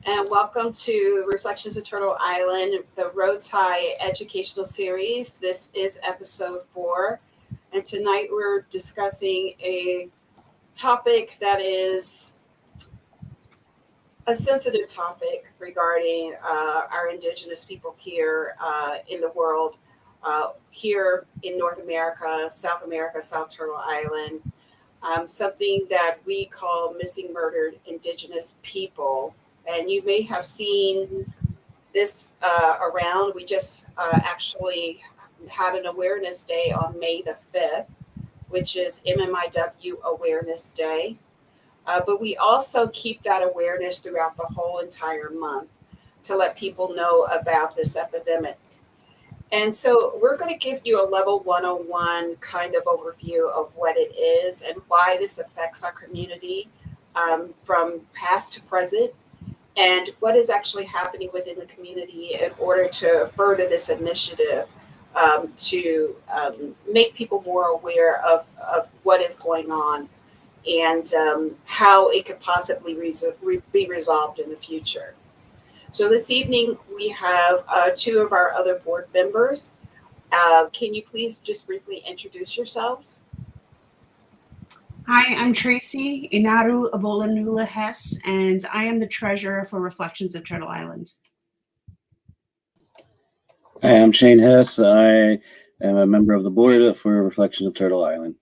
and welcome to Reflections of Turtle Island, the ROTI educational series. This is episode 4, and tonight we're discussing a topic that is a sensitive topic regarding our Indigenous people here in the world, here in North America, South Turtle Island, something that we call missing murdered Indigenous people. And you may have seen this around. We just actually had an awareness day on May the 5th, which is MMIW Awareness Day. But we also keep that awareness throughout the whole entire month to let people know about this epidemic. And so we're going to give you a level 101 kind of overview of what it is and why this affects our community from past to present, and what is actually happening within the community in order to further this initiative to make people more aware of what is going on and how it could possibly be resolved in the future. So this evening we have 2 of our other board members. Can you please just briefly introduce yourselves? Hi, I'm Tracy Inaru Abolanula Hess, and I am the treasurer for Reflections of Turtle Island. Hi, I'm Shane Hess. I am a member of the board for Reflections of Turtle Island.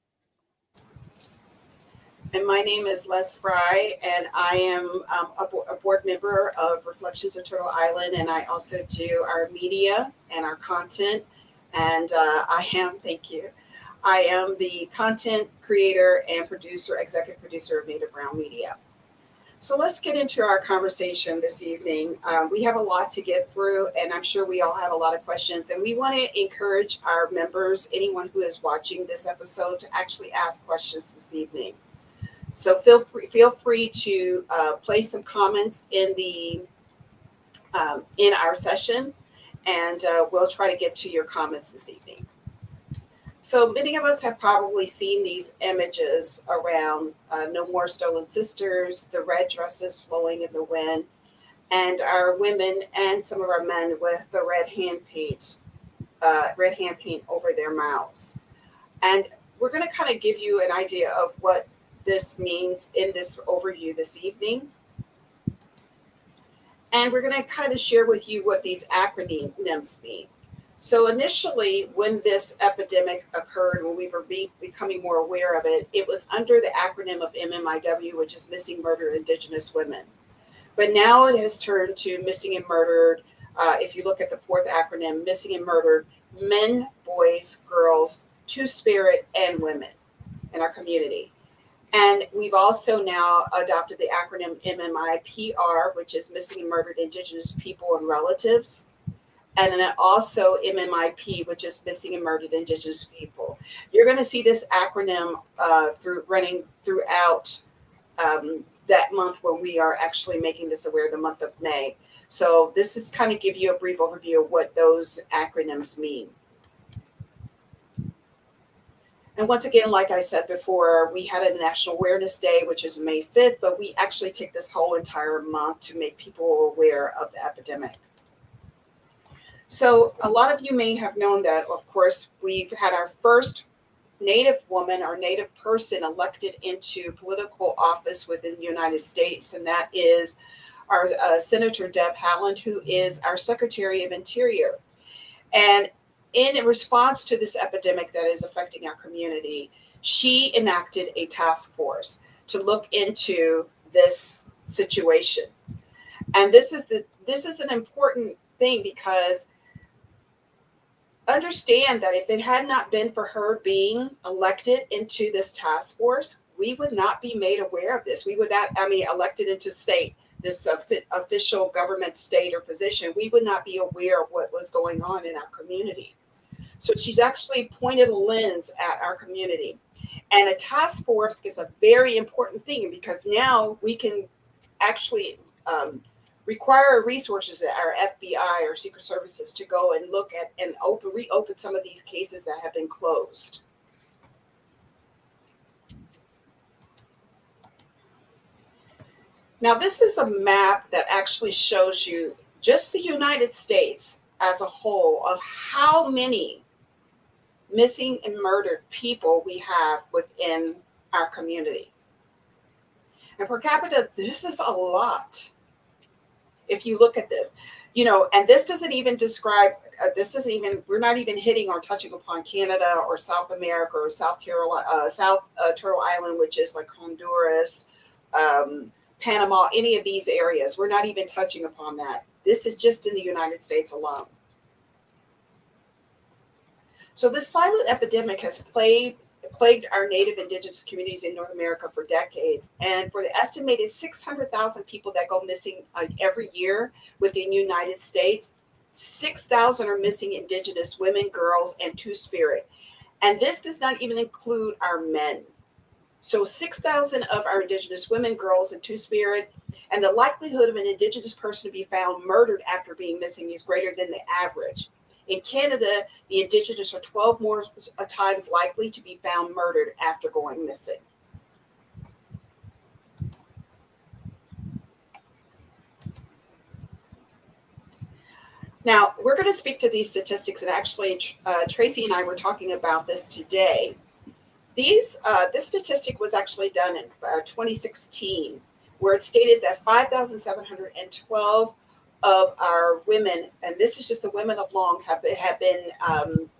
And my name is Les Fry, and I am a board member of Reflections of Turtle Island, and I also do our media and our content. And thank you. I am the content creator and executive producer of Native Brown Media. So let's get into our conversation this evening. We have a lot to get through, and I'm sure we all have a lot of questions. And we want to encourage our members, anyone who is watching this episode, to actually ask questions this evening. So feel free to place some comments in our session, and we'll try to get to your comments this evening. So many of us have probably seen these images around No More Stolen Sisters, the red dresses flowing in the wind, and our women and some of our men with the red hand paint over their mouths. And we're going to kind of give you an idea of what this means in this overview this evening. And we're going to kind of share with you what these acronyms mean. So initially, when this epidemic occurred, when we were becoming more aware of it, it was under the acronym of MMIW, which is Missing Murdered Indigenous Women. But now it has turned to Missing and Murdered, if you look at the 4th acronym, Missing and Murdered Men, Boys, Girls, Two-Spirit, and Women in our community. And we've also now adopted the acronym MMIPR, which is Missing and Murdered Indigenous People and Relatives. And then also MMIP, which is Missing and Murdered Indigenous People. You're going to see this acronym running throughout that month when we are actually making this aware, the month of May. So this is kind of give you a brief overview of what those acronyms mean. And once again, like I said before, we had a National Awareness Day, which is May 5th, but we actually take this whole entire month to make people aware of the epidemic. So a lot of you may have known that, of course, we've had our first Native woman or Native person elected into political office within the United States, and that is our Senator Deb Haaland, who is our Secretary of Interior. And in response to this epidemic that is affecting our community, she enacted a task force to look into this situation. And this is an important thing, because understand that if it had not been for her being elected into this task force, we would not be made aware of this. We would not, elected into this official government state or position, we would not be aware of what was going on in our community. So she's actually pointed a lens at our community. And a task force is a very important thing, because now we can actually require resources at our FBI or Secret Services to go and look at and reopen some of these cases that have been closed. Now, this is a map that actually shows you just the United States as a whole of how many missing and murdered people we have within our community. And per capita, this is a lot. If you look at this, and this doesn't even describe, we're not even hitting or touching upon Canada or South America or South Turtle Island, which is like Honduras, Panama, any of these areas. We're not even touching upon that. This is just in the United States alone. So this silent epidemic has plagued our Native Indigenous communities in North America for decades. And for the estimated 600,000 people that go missing every year within the United States, 6,000 are missing Indigenous women, girls, and Two-Spirit. And this does not even include our men. So 6,000 of our Indigenous women, girls, and Two-Spirit, and the likelihood of an Indigenous person to be found murdered after being missing is greater than the average. In Canada, the Indigenous are 12 more times likely to be found murdered after going missing. Now, we're going to speak to these statistics, and actually, Tracy and I were talking about this today. This statistic was actually done in 2016, where it stated that 5,712 of our women, and this is just the women of Long, have been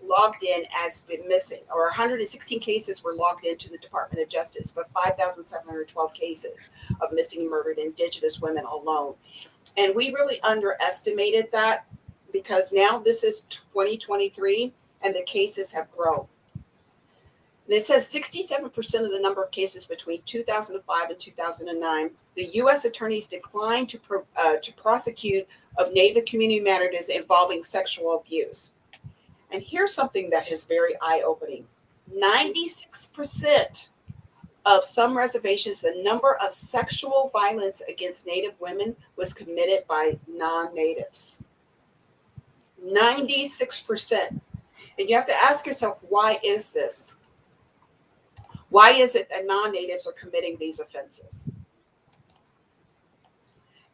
logged in as been missing, or 116 cases were logged into the Department of Justice, but 5,712 cases of missing and murdered Indigenous women alone. And we really underestimated that, because now this is 2023 and the cases have grown. And it says 67% of the number of cases between 2005 and 2009, the U.S. attorneys declined to prosecute of Native community matters involving sexual abuse. And here's something that is very eye-opening. 96% of some reservations, the number of sexual violence against Native women was committed by non-Natives. 96%. And you have to ask yourself, why is this? Why is it that non-Natives are committing these offenses?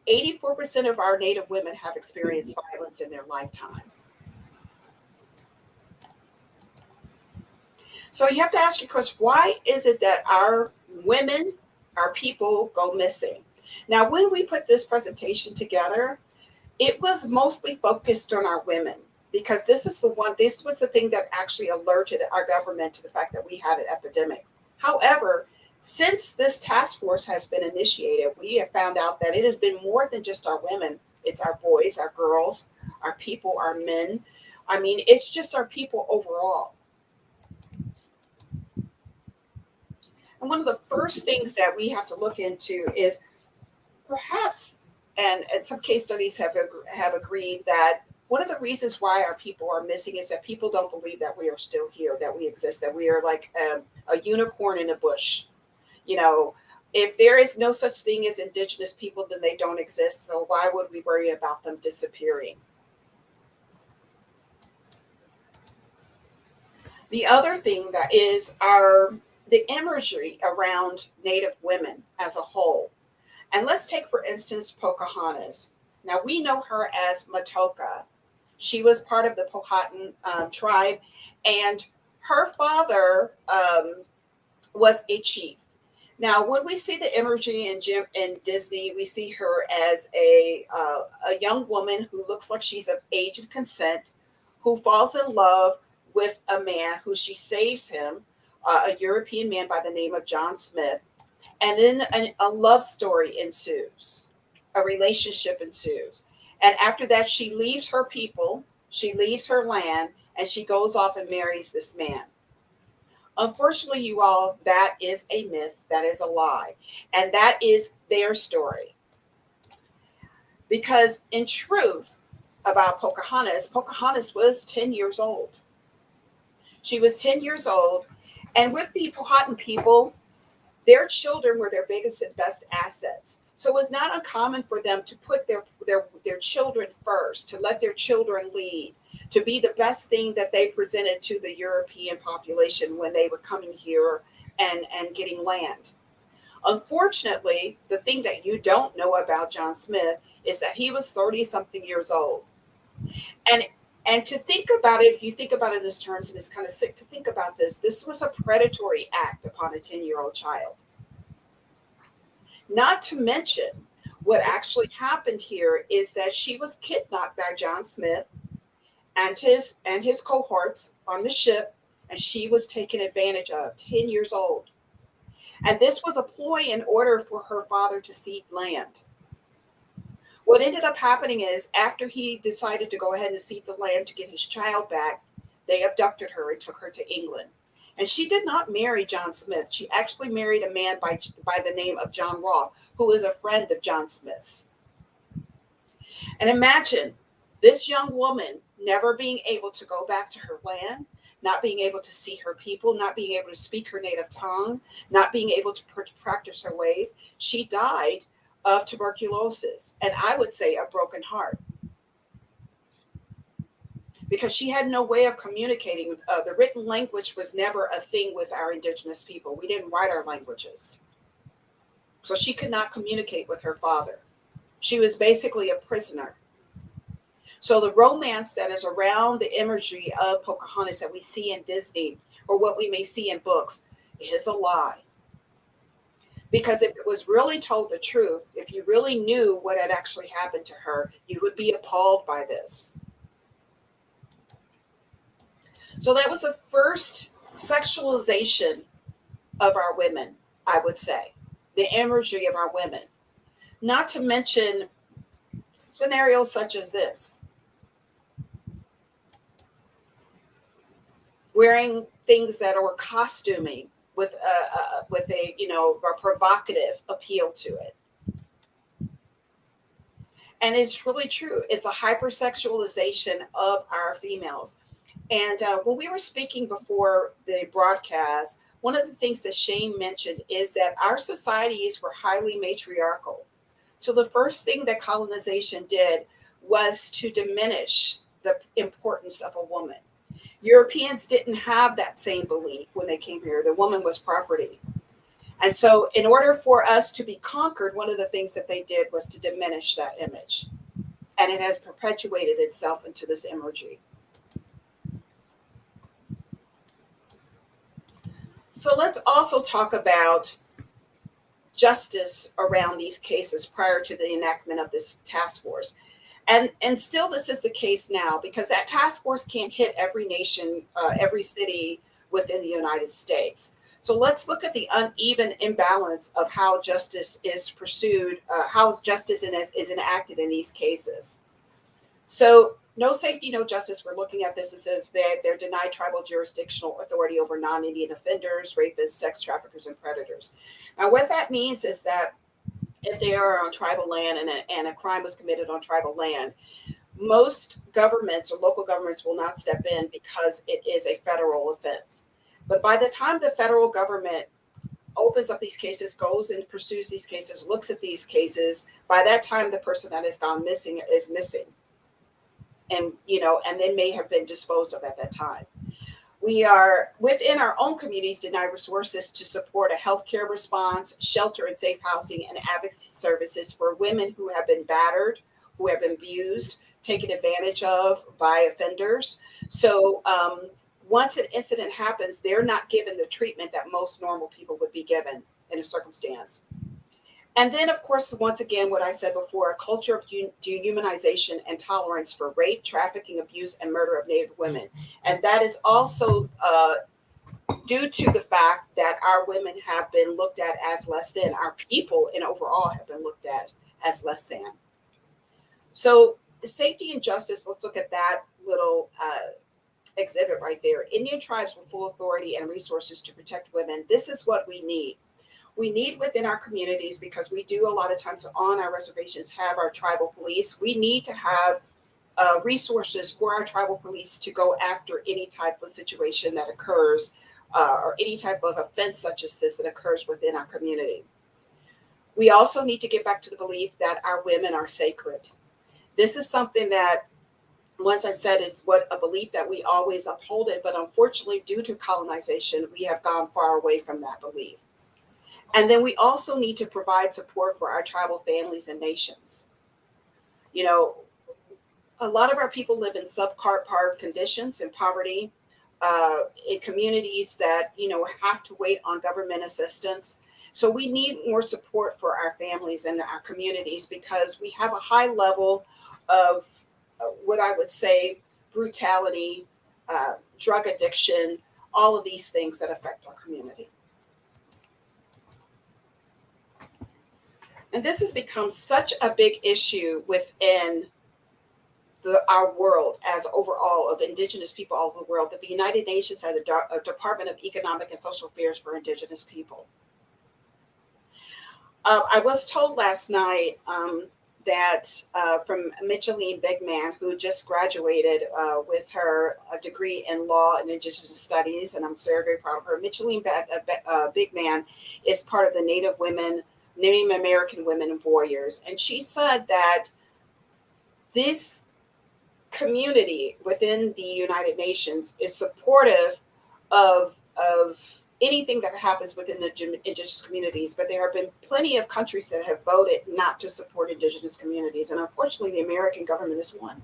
84% of our Native women have experienced violence in their lifetime. So you have to ask your question, why is it that our women, our people, go missing? Now, when we put this presentation together, it was mostly focused on our women, because this was the thing that actually alerted our government to the fact that we had an epidemic. However, since this task force has been initiated, we have found out that it has been more than just our women. It's our boys, our girls, our people, our men. I mean, it's just our people overall. And one of the first things that we have to look into is perhaps, and some case studies have agreed that one of the reasons why our people are missing is that people don't believe that we are still here, that we exist, that we are like a unicorn in a bush. If there is no such thing as Indigenous people, then they don't exist. So why would we worry about them disappearing? The other thing that is the imagery around Native women as a whole. And let's take, for instance, Pocahontas. Now, we know her as Matoka. She was part of the Powhatan tribe, and her father was a chief. Now, when we see the imagery in Disney, we see her as a young woman who looks like she's of age of consent, who falls in love with a man who she saves him, a European man by the name of John Smith. And then a love story ensues, a relationship ensues. And after that, she leaves her people, she leaves her land, and she goes off and marries this man. Unfortunately, you all, that is a myth, that is a lie. And that is their story. Because in truth, about Pocahontas was 10 years old. She was 10 years old. And with the Powhatan people, their children were their biggest and best assets. So it was not uncommon for them to put their children first, to let their children lead, to be the best thing that they presented to the European population when they were coming here and getting land. Unfortunately, the thing that you don't know about John Smith is that he was 30 something years old. And to think about it, if you think about it in these terms, and it's kind of sick to think about this, this was a predatory act upon a 10-year-old child. Not to mention, what actually happened here is that she was kidnapped by John Smith and his cohorts on the ship, and she was taken advantage of, 10 years old. And this was a ploy in order for her father to cede land. What ended up happening is, after he decided to go ahead and cede the land to get his child back, they abducted her and took her to England. And she did not marry John Smith. She actually married a man by the name of John Roth, who was a friend of John Smith's. And imagine this young woman never being able to go back to her land, not being able to see her people, not being able to speak her native tongue, not being able to practice her ways. She died of tuberculosis, and I would say a broken heart, because she had no way of communicating. The written language was never a thing with our indigenous people. We didn't write our languages. So she could not communicate with her father. She was basically a prisoner. So the romance that is around the imagery of Pocahontas that we see in Disney, or what we may see in books, is a lie. Because if it was really told the truth, if you really knew what had actually happened to her, you would be appalled by this. So that was the first sexualization of our women, I would say, the imagery of our women. Not to mention scenarios such as this. Wearing things that are costuming with a provocative appeal to it. And it's really true. It's a hypersexualization of our females. And when we were speaking before the broadcast, one of the things that Shane mentioned is that our societies were highly matriarchal. So the first thing that colonization did was to diminish the importance of a woman. Europeans didn't have that same belief when they came here. The woman was property. And so in order for us to be conquered, one of the things that they did was to diminish that image. And it has perpetuated itself into this imagery. So let's also talk about justice around these cases prior to the enactment of this task force. And still this is the case now, because that task force can't hit every nation, every city within the United States. So let's look at the uneven imbalance of how justice is pursued, how justice is enacted in these cases. So no safety, no justice. We're looking at this. It says that they're denied tribal jurisdictional authority over non-Indian offenders, rapists, sex traffickers, and predators. Now, what that means is that if they are on tribal land and a crime was committed on tribal land, most governments or local governments will not step in because it is a federal offense. But by the time the federal government opens up these cases, goes and pursues these cases, looks at these cases, by that time the person that has gone missing is missing. And they may have been disposed of at that time. We are within our own communities denied resources to support a healthcare response, shelter and safe housing, and advocacy services for women who have been battered, who have been abused, taken advantage of by offenders. So once an incident happens, they're not given the treatment that most normal people would be given in a circumstance. And then, of course, once again, what I said before, a culture of dehumanization and tolerance for rape, trafficking, abuse, and murder of Native women. And that is also due to the fact that our women have been looked at as less than. Our people and overall have been looked at as less than. So the safety and justice, let's look at that little exhibit right there. Indian tribes with full authority and resources to protect women. This is what we need. We need within our communities, because we do a lot of times on our reservations have our tribal police. We need to have resources for our tribal police to go after any type of situation that occurs or any type of offense such as this that occurs within our community. We also need to get back to the belief that our women are sacred. This is something that, once I said, is what a belief that we always uphold it, but unfortunately, due to colonization, we have gone far away from that belief. And then we also need to provide support for our tribal families and nations. You know, a lot of our people live in subpar conditions and poverty, in communities that, you know, have to wait on government assistance. So we need more support for our families and our communities, because we have a high level of what I would say brutality, drug addiction, all of these things that affect our community. And this has become such a big issue within our world as overall of Indigenous people all over the world, that the United Nations has a Department of Economic and Social Affairs for Indigenous people. I was told last night that from Micheline Bigman, who just graduated with her degree in law and Indigenous studies, and I'm very, very proud of her. Micheline Bigman is part of the Native American Women Warriors, and she said that this community within the United Nations is supportive of anything that happens within the Indigenous communities, but there have been plenty of countries that have voted not to support Indigenous communities, and unfortunately the American government is one.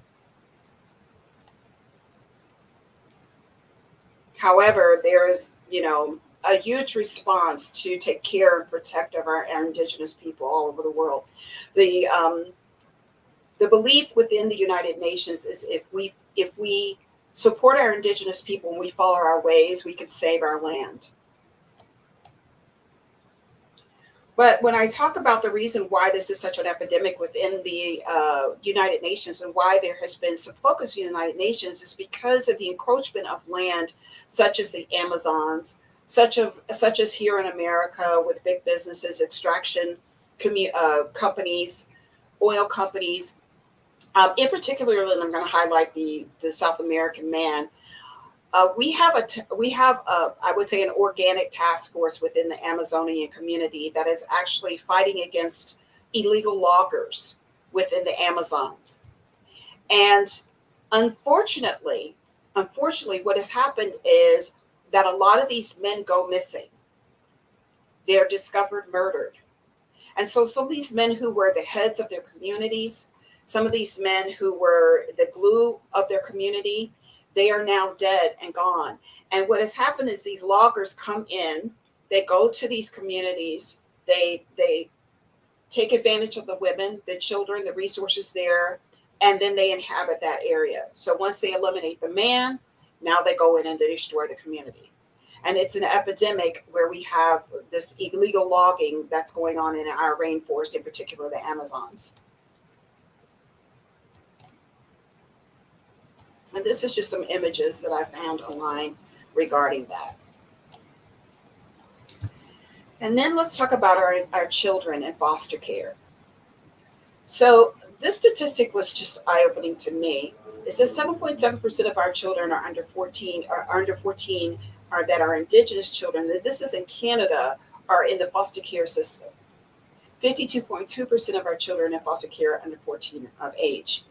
However, there is, you know, a huge response to take care and protect of our Indigenous people all over the world. The belief within the United Nations is if we support our Indigenous people and we follow our ways, we could save our land. But when I talk about the reason why this is such an epidemic within the United Nations, and why there has been some focus in the United Nations, is because of the encroachment of land, such as the Amazons, such as here in America with big businesses, extraction companies, oil companies. In particular, and I'm going to highlight the South American man. We have I would say an organic task force within the Amazonian community that is actually fighting against illegal loggers within the Amazons. And unfortunately, what has happened is that a lot of these men go missing. They're discovered murdered. And so some of these men who were the heads of their communities, some of these men who were the glue of their community, they are now dead and gone. And what has happened is these loggers come in, they go to these communities, they take advantage of the women, the children, the resources there, and then they inhabit that area. So once they eliminate the man, now they go in and they destroy the community. And it's an epidemic where we have this illegal logging that's going on in our rainforest, in particular the Amazons. And this is just some images that I found online regarding that. And then let's talk about our children in foster care. So this statistic was just eye-opening to me. It says 7.7% of our children are under 14 that are Indigenous children. This is in Canada, are in the foster care system. 52.2% of our children in foster care are under 14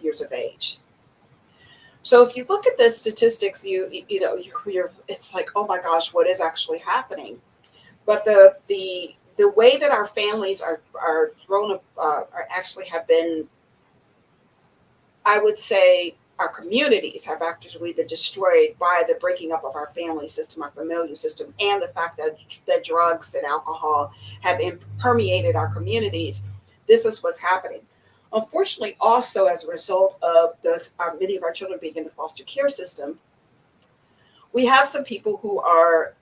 years of age. So if you look at the statistics, it's like, oh my gosh, what is actually happening? But the way that our families are thrown actually have been, I would say, our communities have actually been destroyed by the breaking up of our family system, our familial system, and the fact that drugs and alcohol have permeated our communities. This is what's happening. Unfortunately, also as a result of many of our children being in the foster care system, we have some people who are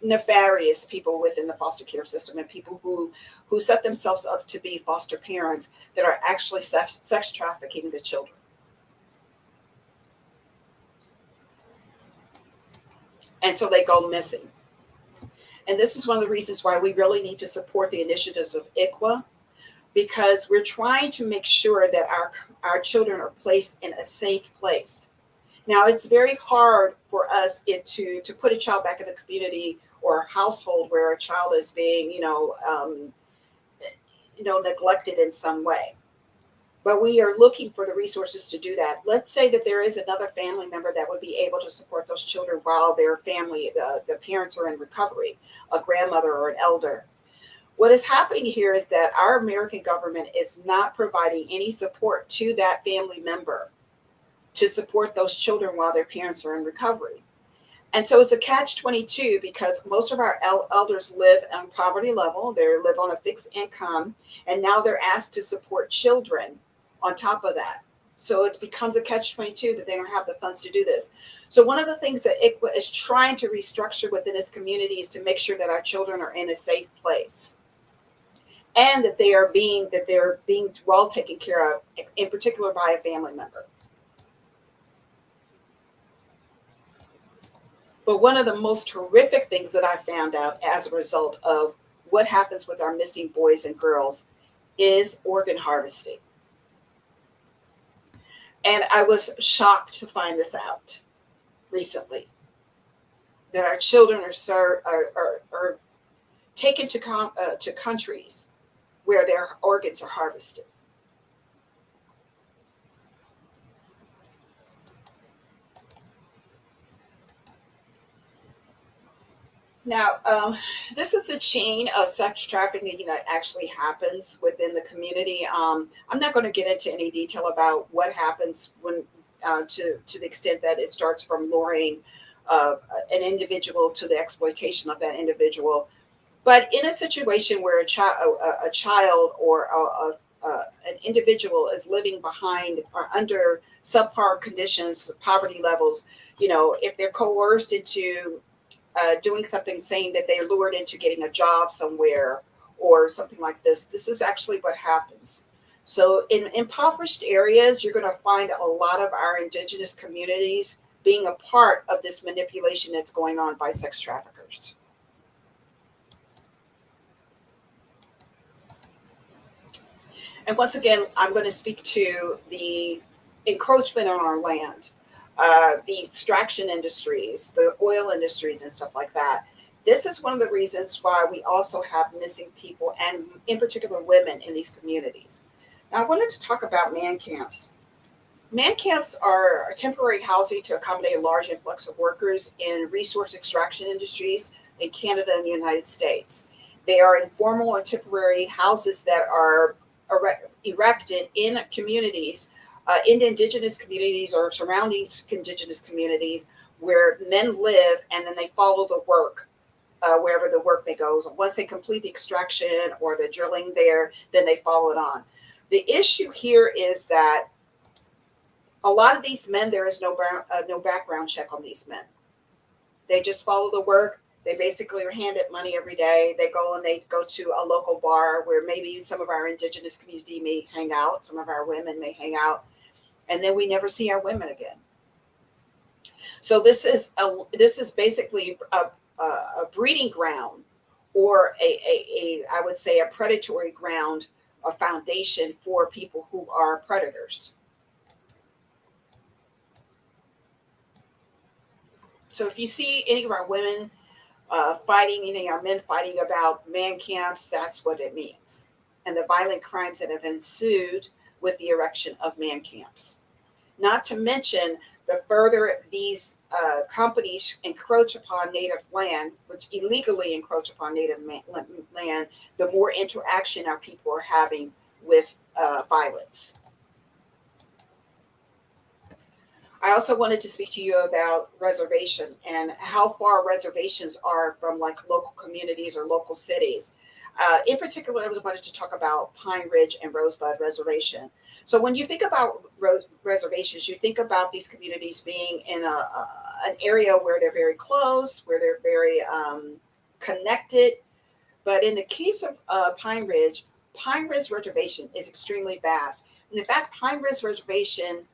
nefarious people within the foster care system, and people who set themselves up to be foster parents that are actually sex trafficking the children. And so they go missing. And this is one of the reasons why we really need to support the initiatives of ICWA, because we're trying to make sure that our children are placed in a safe place. Now, it's very hard for us to put a child back in a community or a household where a child is being, neglected in some way. but we are looking for the resources to do that. Let's say that there is another family member that would be able to support those children while their family, the parents are in recovery, a grandmother or an elder. What is happening here is that our American government is not providing any support to that family member to support those children while their parents are in recovery. And so it's a catch-22 because most of our elders live on poverty level. They live on a fixed income, and now they're asked to support children on top of that. So it becomes a catch-22 that they don't have the funds to do this. So one of the things that ICWA is trying to restructure within its community is to make sure that our children are in a safe place and that they're being well taken care of, in particular by a family member. But one of the most horrific things that I found out as a result of what happens with our missing boys and girls is organ harvesting. And I was shocked to find this out recently, that our children are taken to countries where their organs are harvested. Now, this is a chain of sex trafficking that actually happens within the community. I'm not going to get into any detail about what happens when, to the extent that it starts from luring an individual to the exploitation of that individual. But in a situation where a child or an individual is living behind or under subpar conditions, poverty levels, if they're coerced into doing something, saying that they're lured into getting a job somewhere or something like this. This is actually what happens. So in impoverished areas, you're going to find a lot of our indigenous communities being a part of this manipulation that's going on by sex traffickers. And once again, I'm going to speak to the encroachment on our land. The extraction industries, the oil industries and stuff like that. This is one of the reasons why we also have missing people, and in particular women in these communities. Now, I wanted to talk about man camps. Man camps are a temporary housing to accommodate a large influx of workers in resource extraction industries in Canada and the United States. They are informal or temporary houses that are erected in communities, in indigenous communities or surrounding indigenous communities, where men live, and then they follow the work wherever the work may go. So once they complete the extraction or the drilling there, then they follow it on. The issue here is that a lot of these men, there is no background check on these men. They just follow the work. They basically are handed money every day. They go to a local bar where maybe some of our indigenous community may hang out. Some of our women may hang out. And then we never see our women again. So this is basically a breeding ground, or I would say a predatory ground, a foundation for people who are predators. So if you see any of our women fighting, any of our men fighting about man camps, that's what it means, and the violent crimes that have ensued with the erection of man camps. Not to mention, the further these companies encroach upon native land, which illegally encroach upon native land, the more interaction our people are having with violence. I also wanted to speak to you about reservation and how far reservations are from like local communities or local cities. In particular, I wanted to talk about Pine Ridge and Rosebud Reservation. So when you think about reservations, you think about these communities being in an area where they're very close, where they're very connected. But in the case of Pine Ridge Reservation is extremely vast. And in fact, Pine Ridge Reservation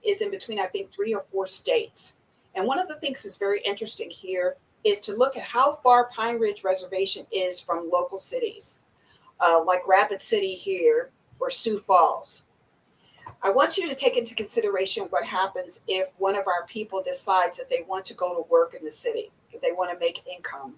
is in between, I think, 3 or 4 states. And one of the things that's very interesting here is to look at how far Pine Ridge Reservation is from local cities, like Rapid City here or Sioux Falls. I want you to take into consideration what happens if one of our people decides that they want to go to work in the city, if they want to make income.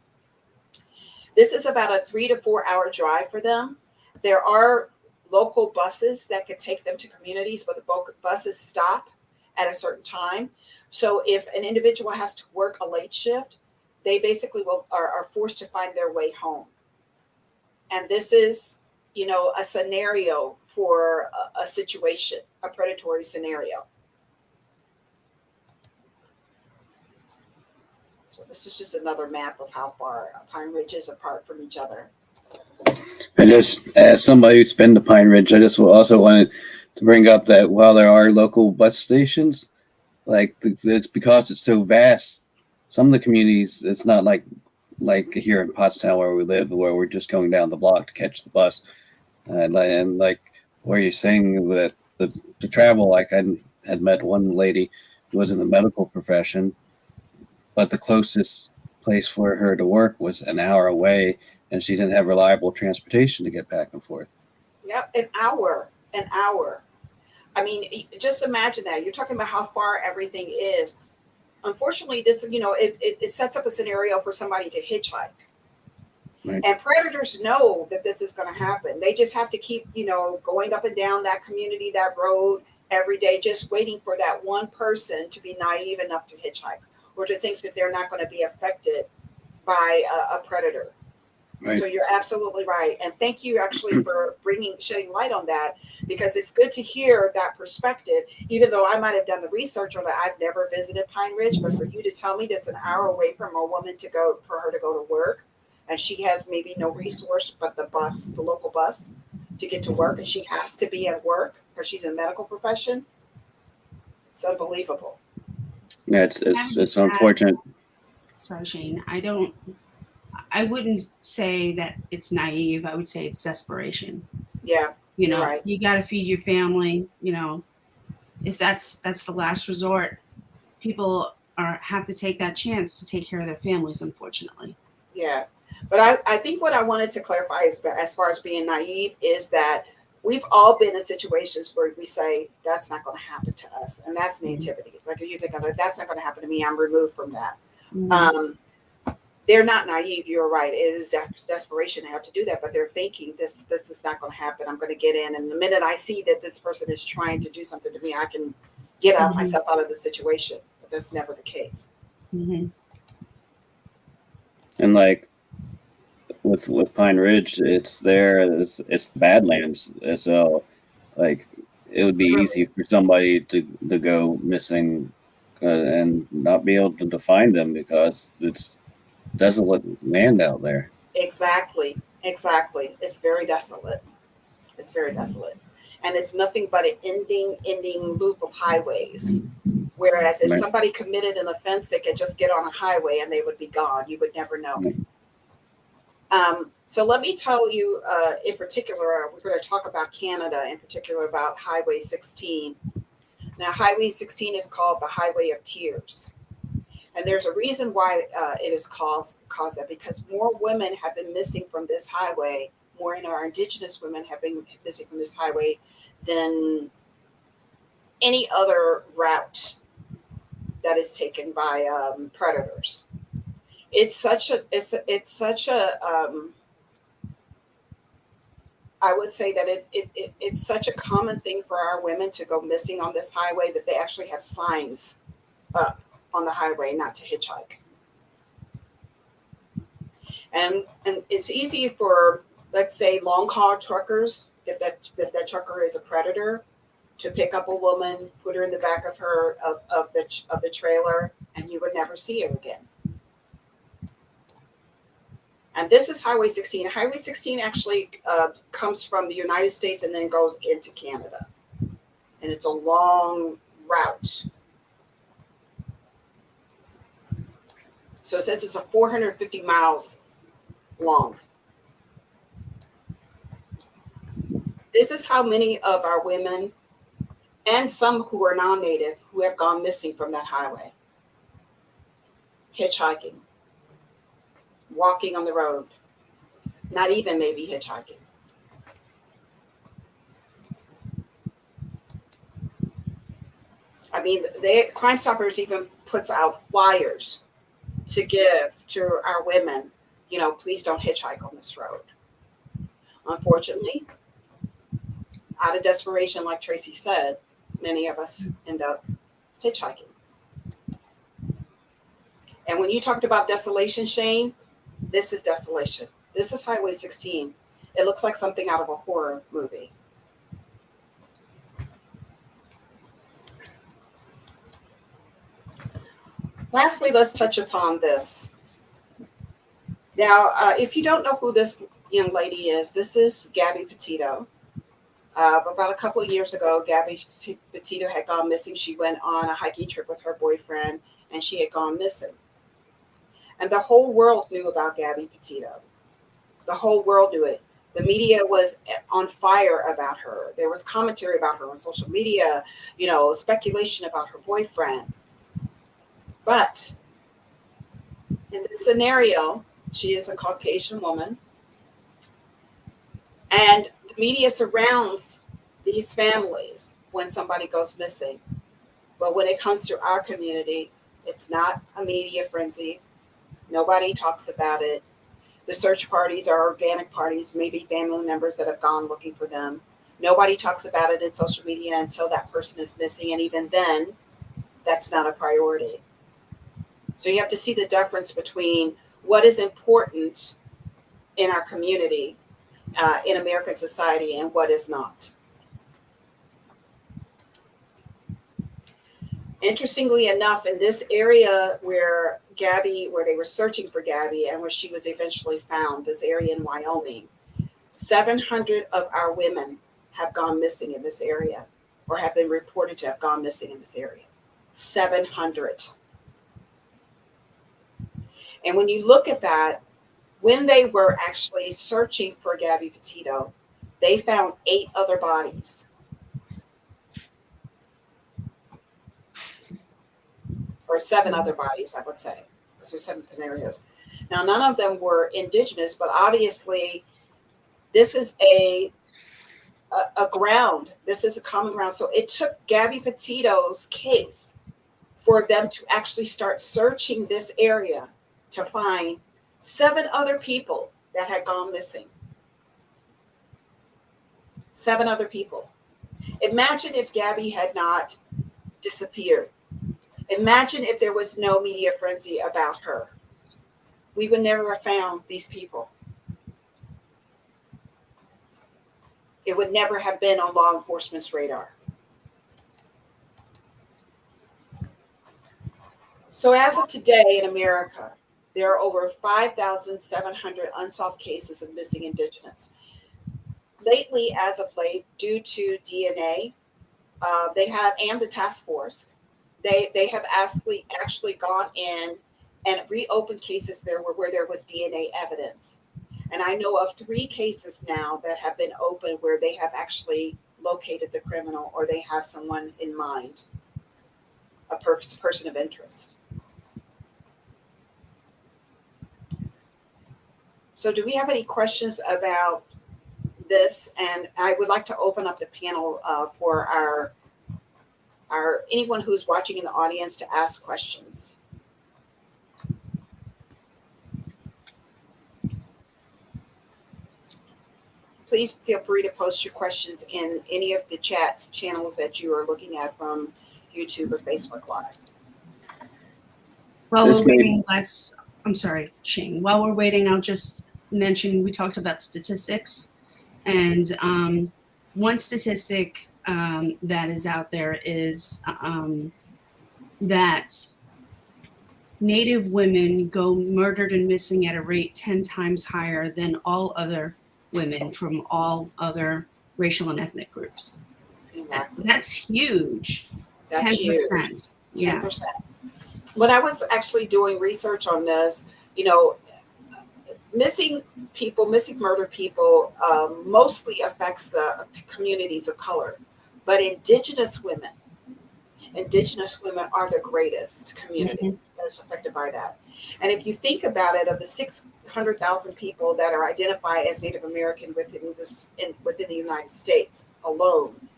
This is about a 3 to 4 hour drive for them. There are local buses that could take them to communities, but the buses stop at a certain time. So if an individual has to work a late shift, they basically are forced to find their way home. And this is, a scenario for a situation, a predatory scenario. So this is just another map of how far Pine Ridge is apart from each other. And just as somebody who's been to Pine Ridge, I just also wanted to bring up that while there are local bus stations, like it's because it's so vast, some of the communities, it's not like here in Pottstown where we live, where we're just going down the block to catch the bus. And like where you're saying that to travel, like I had met one lady who was in the medical profession, but the closest place for her to work was an hour away, and she didn't have reliable transportation to get back and forth. Yep, an hour. I mean, just imagine that. You're talking about how far everything is. Unfortunately, this, it sets up a scenario for somebody to hitchhike. Right. And predators know that this is going to happen. They just have to keep, going up and down that community, that road every day, just waiting for that one person to be naive enough to hitchhike or to think that they're not going to be affected by a predator. Right. So you're absolutely right. And thank you actually for shedding light on that, because it's good to hear that perspective, even though I might have done the research on it. I've never visited Pine Ridge, but for you to tell me that's an hour away from a woman for her to go to work, and she has maybe no resource but the local bus to get to work, and she has to be at work because she's in medical profession. It's unbelievable. Yeah, it's unfortunate. Sorry, Shane. I wouldn't say that it's naive. I would say it's desperation. Yeah. Right. You got to feed your family. If that's the last resort, people have to take that chance to take care of their families, unfortunately. Yeah. But I think what I wanted to clarify is, as far as being naive, is that we've all been in situations where we say, that's not going to happen to us. And that's nativity. Mm-hmm. Like you think of it, that's not going to happen to me. I'm removed from that. Mm-hmm. They're not naive. You're right. It is desperation to have to do that, but they're thinking this is not going to happen. I'm going to get in. And the minute I see that this person is trying to do something to me, I can get out myself out of the situation. But that's never the case. Mm-hmm. And like with Pine Ridge, it's the Badlands. So like it would be easy for somebody to go missing and not be able to find them because it's desolate land out there. Exactly. It's very desolate. And it's nothing but an ending loop of highways. Whereas if somebody committed an offense, they could just get on a highway and they would be gone. You would never know. So let me tell you, in particular, we're going to talk about Canada, in particular about Highway 16. Now, Highway 16 is called the Highway of Tears. And there's a reason why it is called that, because more women have been missing from this highway, more in our Indigenous women have been missing from this highway than any other route that is taken by predators. It's such a I would say that it's such a common thing for our women to go missing on this highway that they actually have signs up on the highway not to hitchhike. And it's easy for, let's say, long haul truckers, if that trucker is a predator, to pick up a woman, put her in the back of the trailer, and you would never see her again. And this is Highway 16. Highway 16 actually comes from the United States and then goes into Canada. And it's a long route. So it says it's 450 miles long. This is how many of our women and some who are non-native who have gone missing from that highway. Hitchhiking. Walking on the road, not even maybe hitchhiking. I mean, Crime Stoppers even puts out flyers to give to our women, please don't hitchhike on this road. Unfortunately, Out of desperation, like Tracy said, many of us end up hitchhiking. And when you talked about desolation, Shane, this is desolation. This is Highway 16. It looks like something out of a horror movie. Lastly, let's touch upon this. Now, if you don't know who this young lady is, this is Gabby Petito. About a couple of years ago, Gabby Petito had gone missing. She went on a hiking trip with her boyfriend, and she had gone missing. And the whole world knew about Gabby Petito. The whole world knew it. The media was on fire about her. There was commentary about her on social media, speculation about her boyfriend. But in this scenario, she is a Caucasian woman, and the media surrounds these families when somebody goes missing. But when it comes to our community, it's not a media frenzy. Nobody talks about it. The search parties are organic parties, maybe family members that have gone looking for them. Nobody talks about it in social media until that person is missing. And even then, that's not a priority. So you have to see the difference between what is important in our community, in American society, and what is not. Interestingly enough, in this area where they were searching for Gabby and where she was eventually found, this area in Wyoming, 700 of our women have gone missing in this area, or have been reported to have gone missing in this area. 700. And when you look at that, when they were actually searching for Gabby Petito, they found 8 other bodies. Or 7 other bodies, I would say, because there's 7 scenarios. Now, none of them were indigenous, but obviously this is a ground. This is a common ground. So it took Gabby Petito's case for them to actually start searching this area to find 7 other people that had gone missing. 7 other people. Imagine if Gabby had not disappeared. Imagine if there was no media frenzy about her. We would never have found these people. It would never have been on law enforcement's radar. So as of today in America, there are over 5,700 unsolved cases of missing indigenous. Lately, as of late, due to DNA, and the task force, they have actually gone in and reopened cases there where there was DNA evidence. And I know of 3 cases now that have been opened where they have actually located the criminal, or they have someone in mind, a person of interest. So do we have any questions about this? And I would like to open up the panel for our anyone who's watching in the audience to ask questions. Please feel free to post your questions in any of the chat channels that you are looking at from YouTube or Facebook Live. While we're waiting, I'm sorry, Shane. While we're waiting, I'll just mention, we talked about statistics, and one statistic that is out there is that Native women go murdered and missing at a rate 10 times higher than all other women from all other racial and ethnic groups. Exactly. That's huge. That's 10%. Huge. Yes. 10%. When I was actually doing research on this, missing murdered people mostly affects the communities of color, but Indigenous women are the greatest community that is affected by that. And if you think about it, of the 600,000 people that are identified as Native American within the United States alone,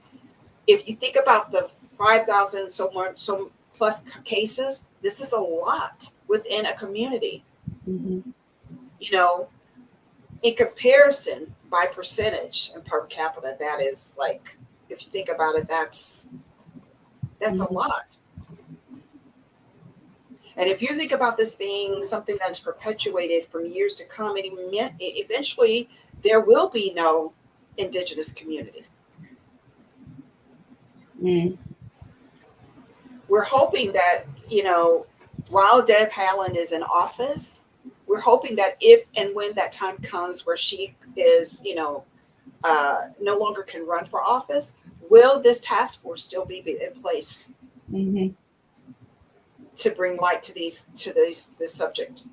if you think about the 5,000 so plus cases, this is a lot within a community. Mm-hmm. In comparison by percentage and per capita, that is like if you think about it, that's a lot. And if you think about this being something that's perpetuated for years to come, and eventually there will be no indigenous community. Mm. We're hoping that, while Deb Haaland is in office, we're hoping that if and when that time comes where she is, no longer can run for office, will this task force still be in place to bring light to this subject?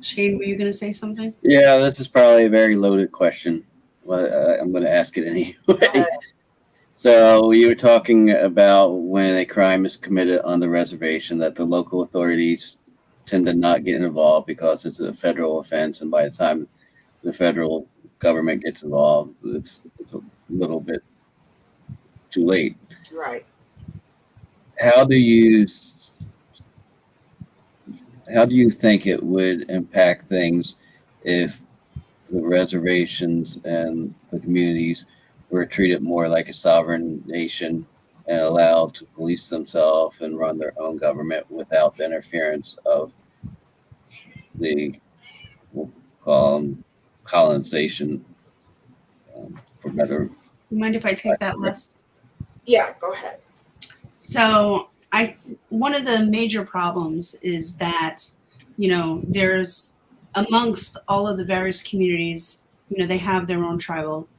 Shane, were you going to say something? Yeah, this is probably a very loaded question. Well, I'm going to ask it anyway. So you were talking about when a crime is committed on the reservation that the local authorities tend to not get involved because it's a federal offense, and by the time the federal government gets involved, it's a little bit too late. Right. How do you think it would impact things if the reservations and the communities were treated more like a sovereign nation and allowed to police themselves and run their own government without the interference of the, we'll call them, colonization, for better? You mind if I take that list? Yeah, go ahead. So one of the major problems is that, there's amongst all of the various communities, they have their own tribal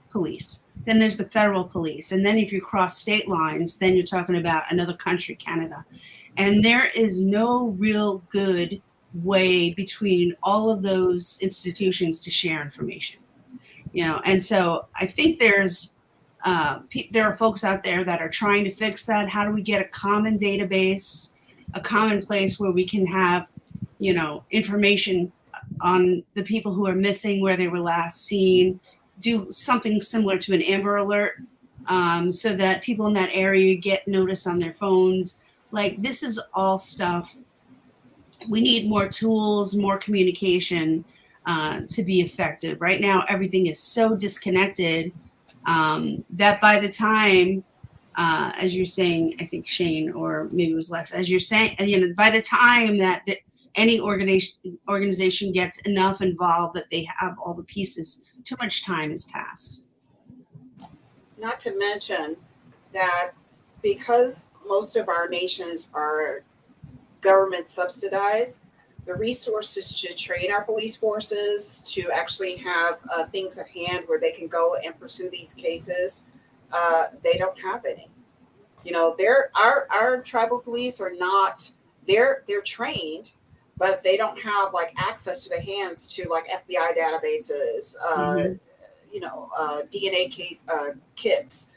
police. Then there's the federal police. And then if you cross state lines, then you're talking about another country, Canada. And there is no real good way between all of those institutions to share information. And so I think there are folks out there that are trying to fix that. How do we get a common database, a common place where we can have, information on the people who are missing, where they were last seen, do something similar to an Amber Alert, so that people in that area get notice on their phones. Like, this is all stuff. We need more tools, more communication to be effective. Right now, everything is so disconnected that by the time, as you're saying, I think Shane, or maybe it was Les, as you're saying, by the time that any organization gets enough involved that they have all the pieces, too much time has passed. Not to mention that because most of our nations are government subsidized, the resources to train our police forces, to actually have things at hand where they can go and pursue these cases, they don't have any. Our tribal police are not, they're trained, but they don't have access to the hands to FBI databases, DNA case kits,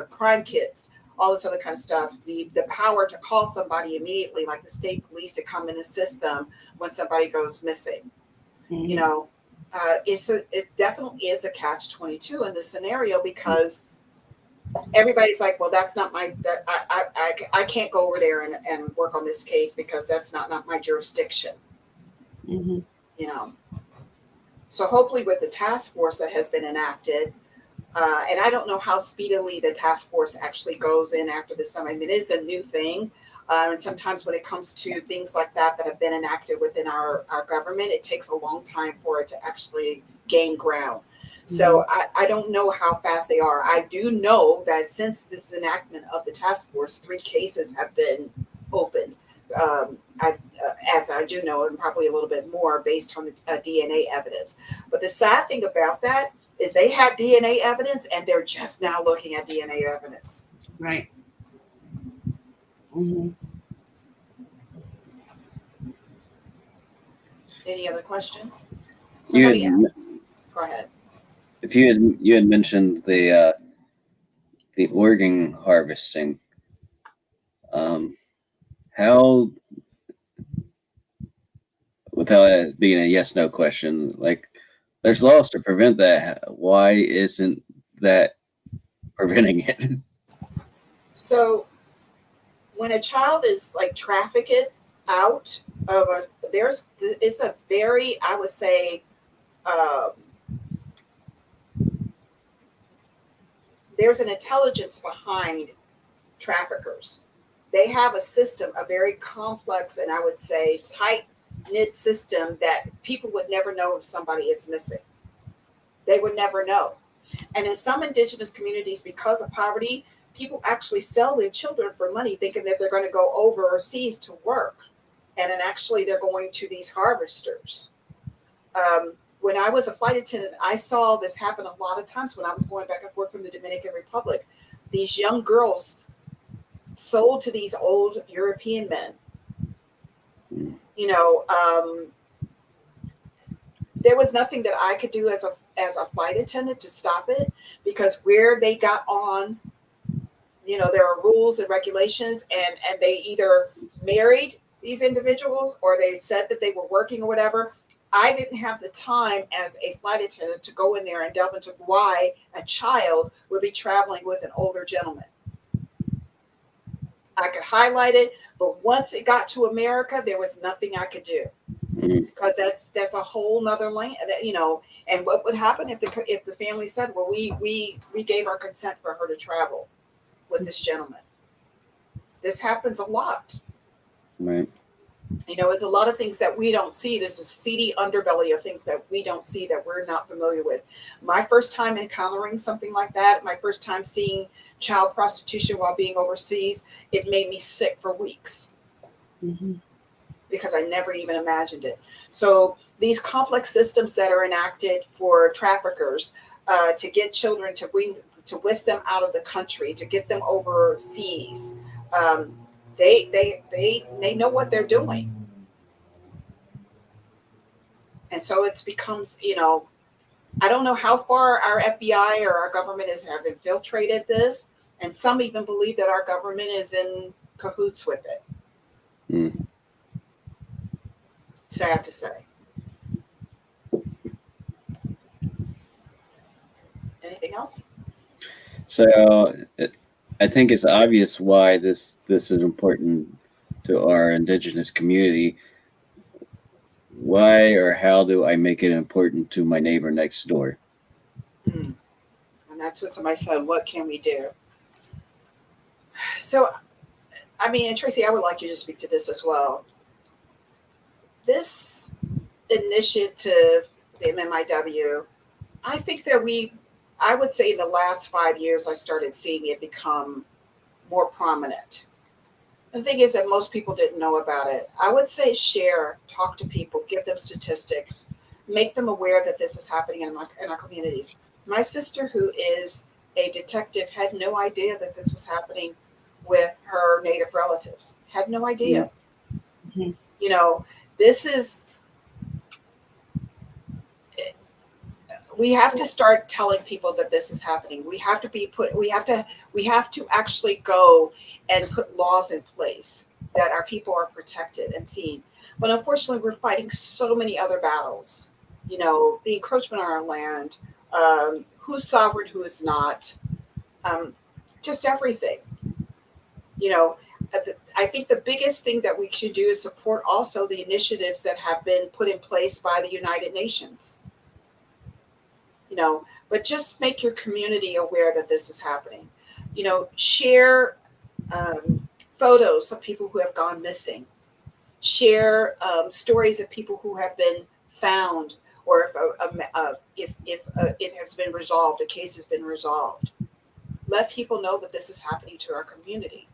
crime kits, all this other kind of stuff. The power to call somebody immediately, like the state police, to come and assist them when somebody goes missing. It definitely is a catch-22 in this scenario, because everybody's like, well, that's not I can't go over there and work on this case because that's not my jurisdiction. So hopefully with the task force that has been enacted, and I don't know how speedily the task force actually goes in after this time. I mean, it is a new thing. And sometimes when it comes to things like that have been enacted within our government, it takes a long time for it to actually gain ground. So I don't know how fast they are. I do know that since this enactment of the task force, 3 cases have been opened. As I do know, and probably a little bit more based on the DNA evidence. But the sad thing about that is they had DNA evidence and they're just now looking at DNA evidence. Right. Any other questions? Go ahead. If you had mentioned the organ harvesting, how, without it being a yes/no question, there's laws to prevent that. Why isn't that preventing it? So when a child is trafficked out of it's a very, I would say, there's an intelligence behind traffickers. They have a system, a very complex and I would say tight knit system that people would never know if somebody is missing. They would never know. And in some indigenous communities, because of poverty, people actually sell their children for money, thinking that they're going to go overseas to work. And then actually they're going to these harvesters. When I was a flight attendant, I saw this happen a lot of times when I was going back and forth from the Dominican Republic. These young girls sold to these old European men. You know, there was nothing that I could do as a flight attendant to stop it, because where they got on, you know, there are rules and regulations, and they either married these individuals or they said that they were working or whatever. I didn't have the time as a flight attendant to go in there and delve into why a child would be traveling with an older gentleman. I could highlight it, but once it got to America, there was nothing I could do, because that's a whole nother land, you know. And what would happen if the family said, well, we gave our consent for her to travel with this gentleman? This happens a lot. Right. You know, it's a lot of things that we don't see. There's a seedy underbelly of things that we don't see, that we're not familiar with. My first time encountering something like that, my first time seeing child prostitution while being overseas, it made me sick for weeks. Because I never even imagined it. So these complex systems that are enacted for traffickers to get children, to whisk them out of the country, to get them overseas, they know what they're doing. And so it becomes, you know, I don't know how far our FBI or our government have infiltrated this, and some even believe that our government is in cahoots with it. Sad to say. Anything else? So I think it's obvious why this is important to our indigenous community. Why or how do I make it important to my neighbor next door? And that's what somebody said, what can we do? So, I mean, and Tracy, I would like you to speak to this as well. This initiative, the MMIW, I think that I would say in the last 5 years, I started seeing it become more prominent. The thing is that most people didn't know about it. I would say share, talk to people, give them statistics, make them aware that this is happening in our communities. My sister, who is a detective, had no idea that this was happening with her Native relatives. Had no idea. You know, we have to start telling people that this is happening. We have to actually go and put laws in place that our people are protected and seen. But unfortunately, we're fighting so many other battles. You know, the encroachment on our land, who's sovereign, who is not, just everything. You know, I think the biggest thing that we should do is support also the initiatives that have been put in place by the United Nations. You know, but just make your community aware that this is happening. You know, share photos of people who have gone missing. Share stories of people who have been found, or if it has been resolved, a case has been resolved. Let people know that this is happening to our community.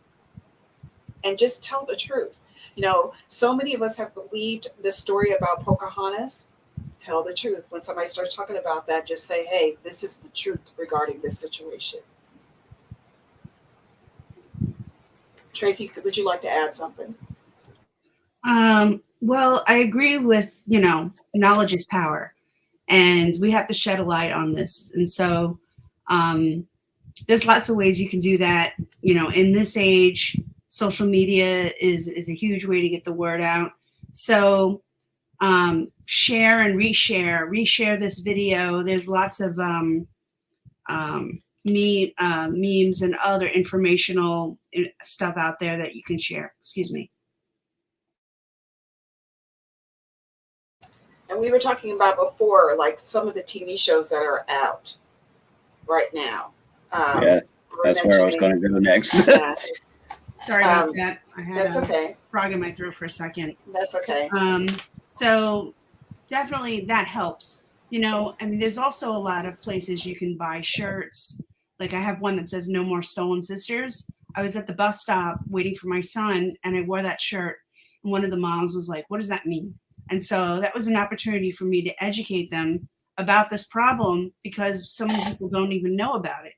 And just tell the truth. You know, so many of us have believed the story about Pocahontas. Tell the truth. When somebody starts talking about that, just say, hey, this is the truth regarding this situation. Tracy, would you like to add something? Well, I agree with, you know, knowledge is power, and we have to shed a light on this. And so there's lots of ways you can do that. You know, in this age, social media is a huge way to get the word out. So share and reshare this video. There's lots of memes and other informational stuff out there that you can share. Excuse me. And we were talking about before, like some of the TV shows that are out right now. Yeah, we're that's where I was mentioning- going to go next. Yeah, Sorry about that. I had that's a okay. frog in my throat for a second. That's okay. So definitely that helps. You know, I mean, there's also a lot of places you can buy shirts. Like I have one that says "No More Stolen Sisters." I was at the bus stop waiting for my son, and I wore that shirt. And one of the moms was like, "What does that mean?" And so that was an opportunity for me to educate them about this problem because so many people don't even know about it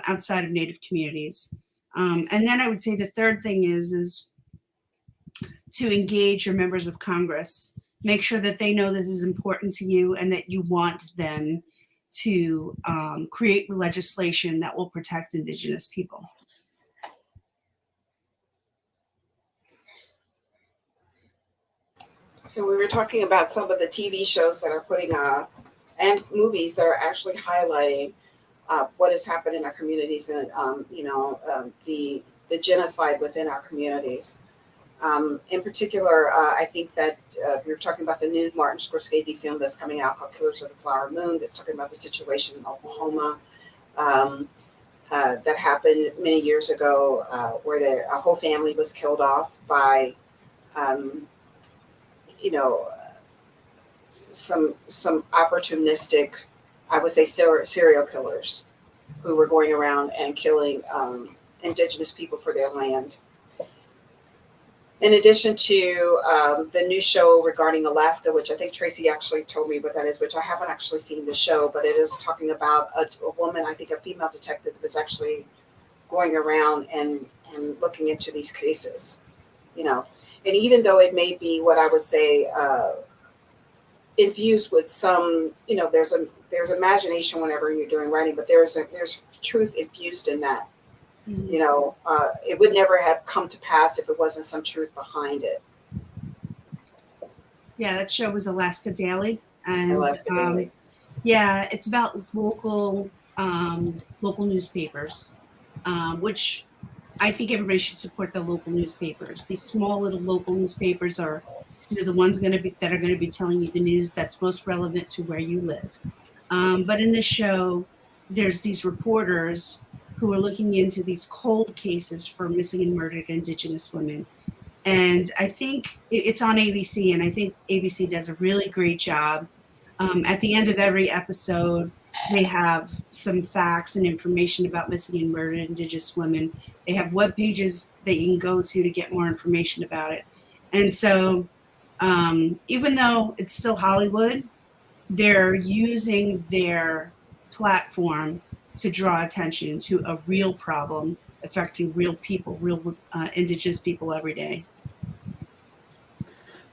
outside of Native communities. And then I would say the third thing is to engage your members of Congress. Make sure that they know this is important to you and that you want them to create legislation that will protect Indigenous people. So we were talking about some of the TV shows that are putting and movies that are actually highlighting what has happened in our communities and the genocide within our communities. In particular, I think that we were talking about the new Martin Scorsese film that's coming out called Killers of the Flower Moon. That's talking about the situation in Oklahoma that happened many years ago, where a whole family was killed off by some opportunistic, I would say, serial killers who were going around and killing Indigenous people for their land. In addition to the new show regarding Alaska, which I think Tracy actually told me what that is, which I haven't actually seen the show, but it is talking about a woman, I think a female detective, was actually going around and looking into these cases, And even though it may be what I would say infused with some, there's imagination whenever you're doing writing, but there's truth infused in that. Mm-hmm. It would never have come to pass if it wasn't some truth behind it. Yeah, that show was Alaska Daily, and Alaska Daily. Yeah, it's about local newspapers, which I think everybody should support the local newspapers. These small little local newspapers are, the ones that are going to be telling you the news that's most relevant to where you live. But in this show, there's these reporters who are looking into these cold cases for missing and murdered Indigenous women. And I think it's on ABC, and I think ABC does a really great job. At the end of every episode, they have some facts and information about missing and murdered Indigenous women. They have web pages that you can go to get more information about it. And so even though it's still Hollywood, they're using their platform to draw attention to a real problem affecting real people, real Indigenous people every day.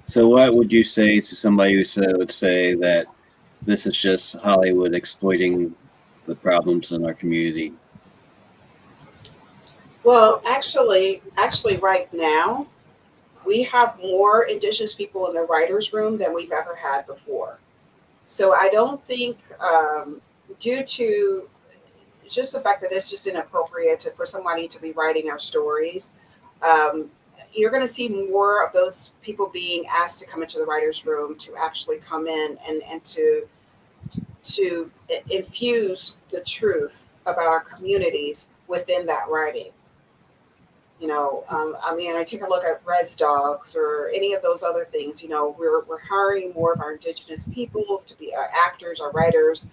So what would you say to somebody who would say that this is just Hollywood exploiting the problems in our community? Well, actually, right now, we have more Indigenous people in the writers' room than we've ever had before. So I don't think, due to just the fact that it's just inappropriate for somebody to be writing our stories, you're going to see more of those people being asked to come into the writers' room to actually come in and to infuse the truth about our communities within that writing. I take a look at Res Dogs or any of those other things. We're hiring more of our Indigenous people to be our actors, our writers.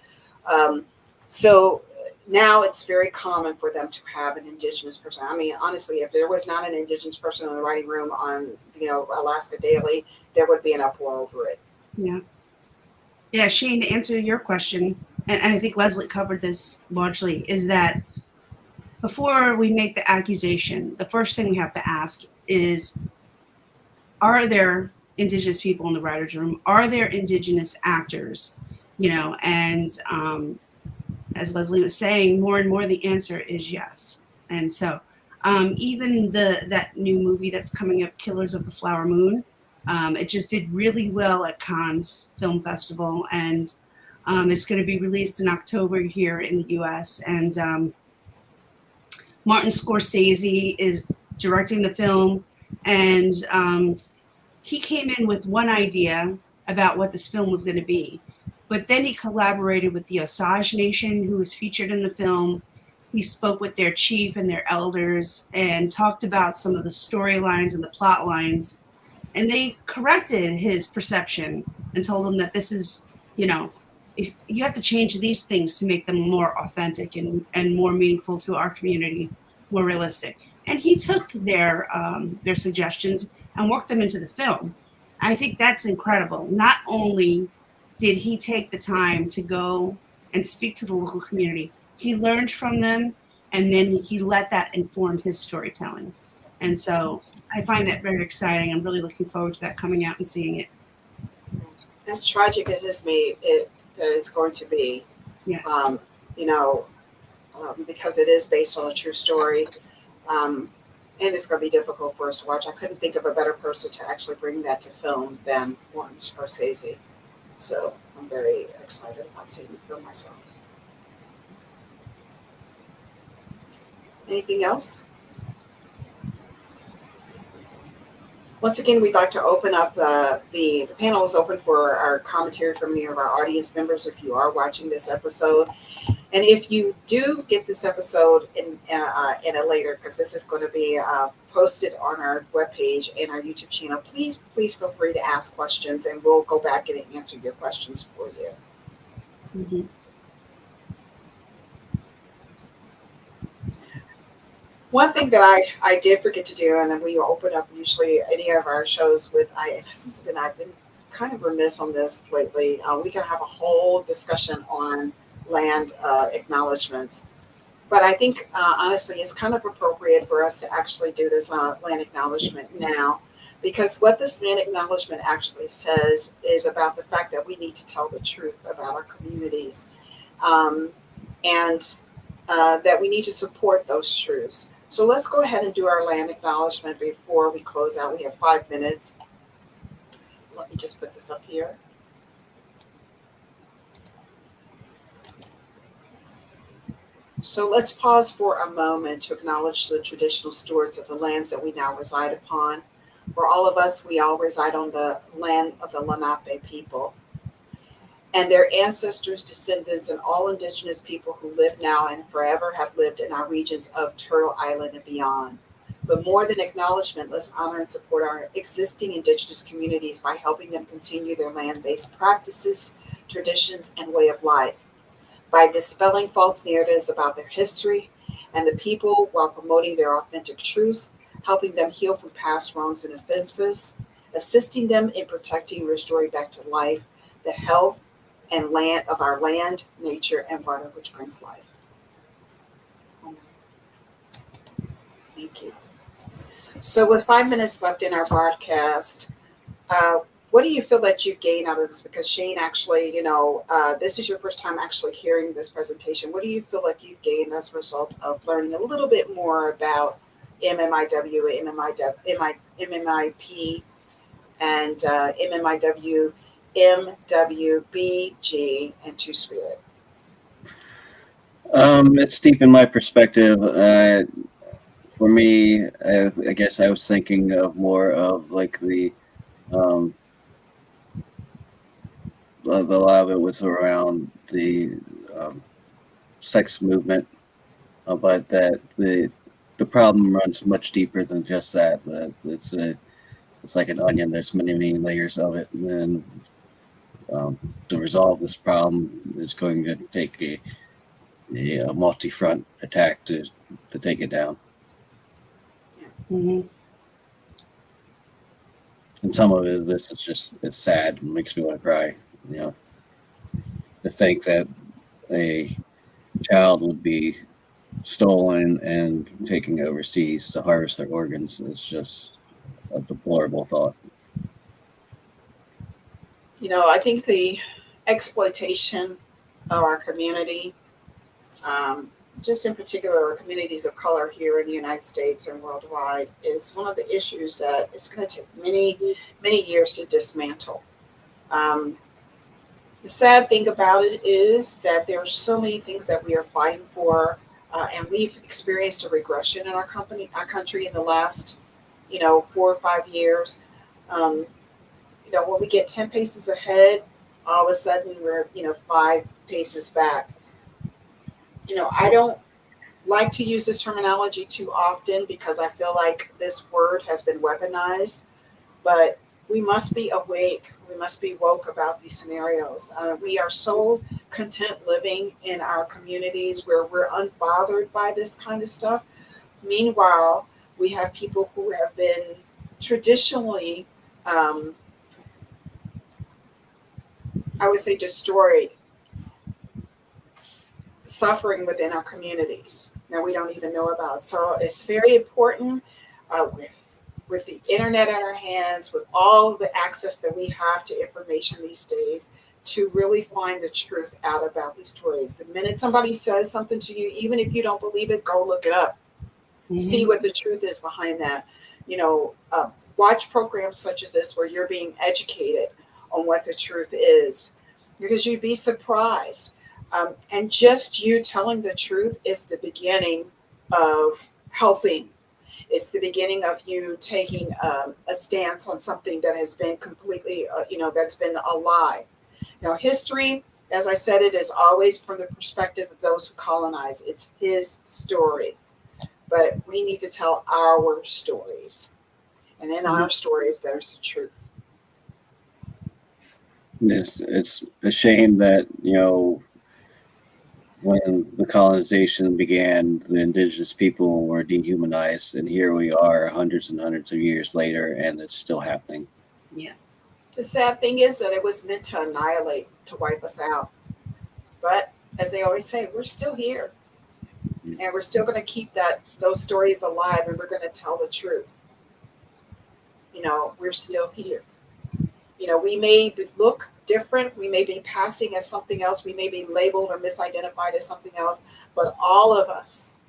So now it's very common for them to have an Indigenous person. I mean, honestly, if there was not an Indigenous person in the writing room on, Alaska Daily, there would be an uproar over it. Yeah. Yeah, Shane, to answer your question, and I think Leslie covered this largely, is that before we make the accusation, the first thing we have to ask is, are there Indigenous people in the writers' room? Are there Indigenous actors? And as Leslie was saying, more and more the answer is yes. And so even that new movie that's coming up, Killers of the Flower Moon, it just did really well at Cannes Film Festival, and it's going to be released in October here in the US. And Martin Scorsese is directing the film, and he came in with one idea about what this film was going to be, but then he collaborated with the Osage Nation, who was featured in the film, he spoke with their chief and their elders and talked about some of the storylines and the plot lines. And they corrected his perception and told him that this is, if you have to change these things to make them more authentic and more meaningful to our community, more realistic. And he took their suggestions and worked them into the film. I think that's incredible. Not only did he take the time to go and speak to the local community, he learned from them, and then he let that inform his storytelling. And so I find that very exciting. I'm really looking forward to that coming out and seeing it. As tragic as this may it that it's going to be, Yes. Because it is based on a true story, and it's going to be difficult for us to watch. I couldn't think of a better person to actually bring that to film than Martin Scorsese. So I'm very excited about seeing the film myself. Anything else? Once again, we'd like to open up the panel is open for our commentary from any of our audience members if you are watching this episode. And if you do get this episode in a later, because this is going to be posted on our webpage and our YouTube channel, please feel free to ask questions, and we'll go back and answer your questions for you. Mm-hmm. One thing that I did forget to do, and then we open up usually any of our shows with, I've been kind of remiss on this lately. We can have a whole discussion on land acknowledgements, but I think honestly it's kind of appropriate for us to actually do this land acknowledgement now, because what this land acknowledgement actually says is about the fact that we need to tell the truth about our communities, and that we need to support those truths. So let's go ahead and do our land acknowledgement before we close out. We have 5 minutes. Let me just put this up here. So let's pause for a moment to acknowledge the traditional stewards of the lands that we now reside upon. For all of us, we all reside on the land of the Lenape people and their ancestors, descendants, and all indigenous people who live now and forever have lived in our regions of Turtle Island and beyond. But more than acknowledgement, let's honor and support our existing indigenous communities by helping them continue their land-based practices, traditions, and way of life, by dispelling false narratives about their history and the people while promoting their authentic truths, helping them heal from past wrongs and offenses, assisting them in protecting and restoring back to life the health and land of our land, nature, and water, which brings life. Thank you. So with 5 minutes left in our broadcast, what do you feel that you've gained out of this? Because Shane, actually, this is your first time actually hearing this presentation. What do you feel like you've gained as a result of learning a little bit more about MMIW, MMIP, and MMIW, MWBG, and Two Spirit? It's deep in my perspective. For me, I guess I was thinking of more of like a lot of it was around the sex movement, but that the problem runs much deeper than just that. That it's like an onion. There's many layers of it, and then to resolve this problem is going to take a multi-front attack to take it down. Mm-hmm. And some of this is just, it's sad. It makes me want to cry. To think that a child would be stolen and taken overseas to harvest their organs is just a deplorable thought. I think the exploitation of our community, just in particular our communities of color here in the United States and worldwide, is one of the issues that it's going to take many years to dismantle. The sad thing about it is that there are so many things that we are fighting for, and we've experienced a regression in our country in the last 4 or 5 years. When we get 10 paces ahead, all of a sudden we're 5 paces back. like to use this terminology too often because I feel like this word has been weaponized, but we must be awake. We must be woke about these scenarios. We are so content living in our communities where we're unbothered by this kind of stuff. Meanwhile, we have people who have been traditionally, I would say, destroyed, suffering within our communities that we don't even know about. So it's very important with the internet in our hands, with all the access that we have to information these days, to really find the truth out about these stories. The minute somebody says something to you, even if you don't believe it, go look it up. See what the truth is behind that. Watch programs such as this where you're being educated on what the truth is, because you'd be surprised. And just you telling the truth is the beginning of helping. It's the beginning of you taking a stance on something that has been completely, that's been a lie. Now, history, as I said, it is always from the perspective of those who colonize. It's his story. But we need to tell our stories. And in our stories, there's the truth. It's a shame that, when the colonization began, the indigenous people were dehumanized, and here we are hundreds and hundreds of years later, and it's still happening. Yeah. The sad thing is that it was meant to annihilate, to wipe us out. But as they always say, we're still here. And we're still going to keep those stories alive, and we're going to tell the truth. We're still here. We may look different. We may be passing as something else. We may be labeled or misidentified as something else. But all of us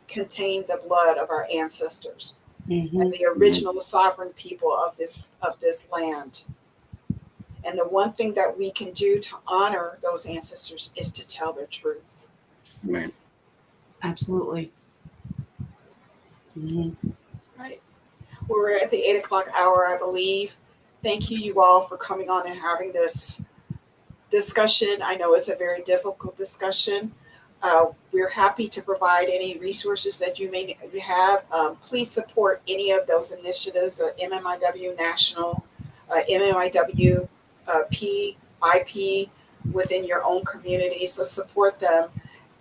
contain the blood of our ancestors and the original sovereign people of this land. And the one thing that we can do to honor those ancestors is to tell their truth. Right. Absolutely. Right. We're at the 8:00 hour, I believe. Thank you all for coming on and having this discussion. I know it's a very difficult discussion. We're happy to provide any resources that you may have. Please support any of those initiatives, MMIW National, MMIW IP within your own community. So support them.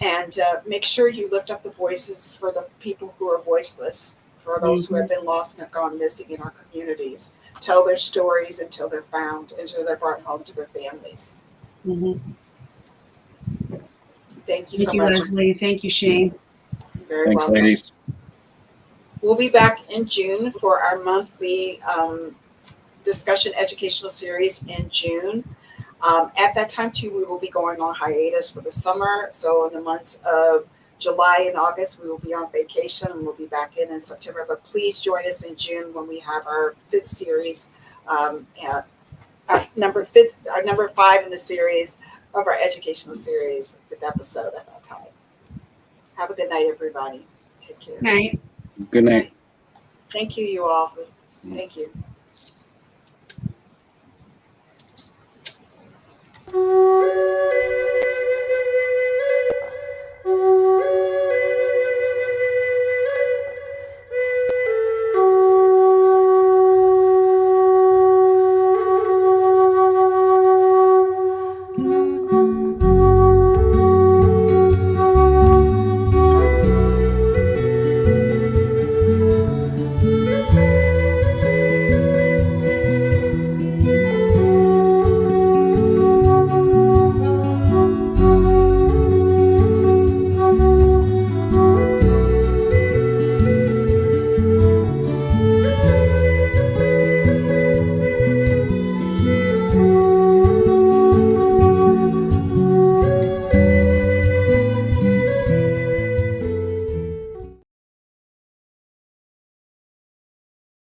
And make sure you lift up the voices for the people who are voiceless, for those who have been lost and have gone missing in our communities. Tell their stories until they're found, until they're brought home to their families. Thank you so much. Leslie. Thank you, Shane. You're very Thanks, welcome. ladies. We'll be back in June for our monthly discussion educational series in June. At that time, too, we will be going on hiatus for the summer. So in the months of July and August, we will be on vacation, and we'll be back in September. But please join us in June when we have our 5th series, our number 5 in the series of our educational series, 5th episode at that time. Have a good night, everybody. Take care. Night. Good night. Thank you all. Thank you.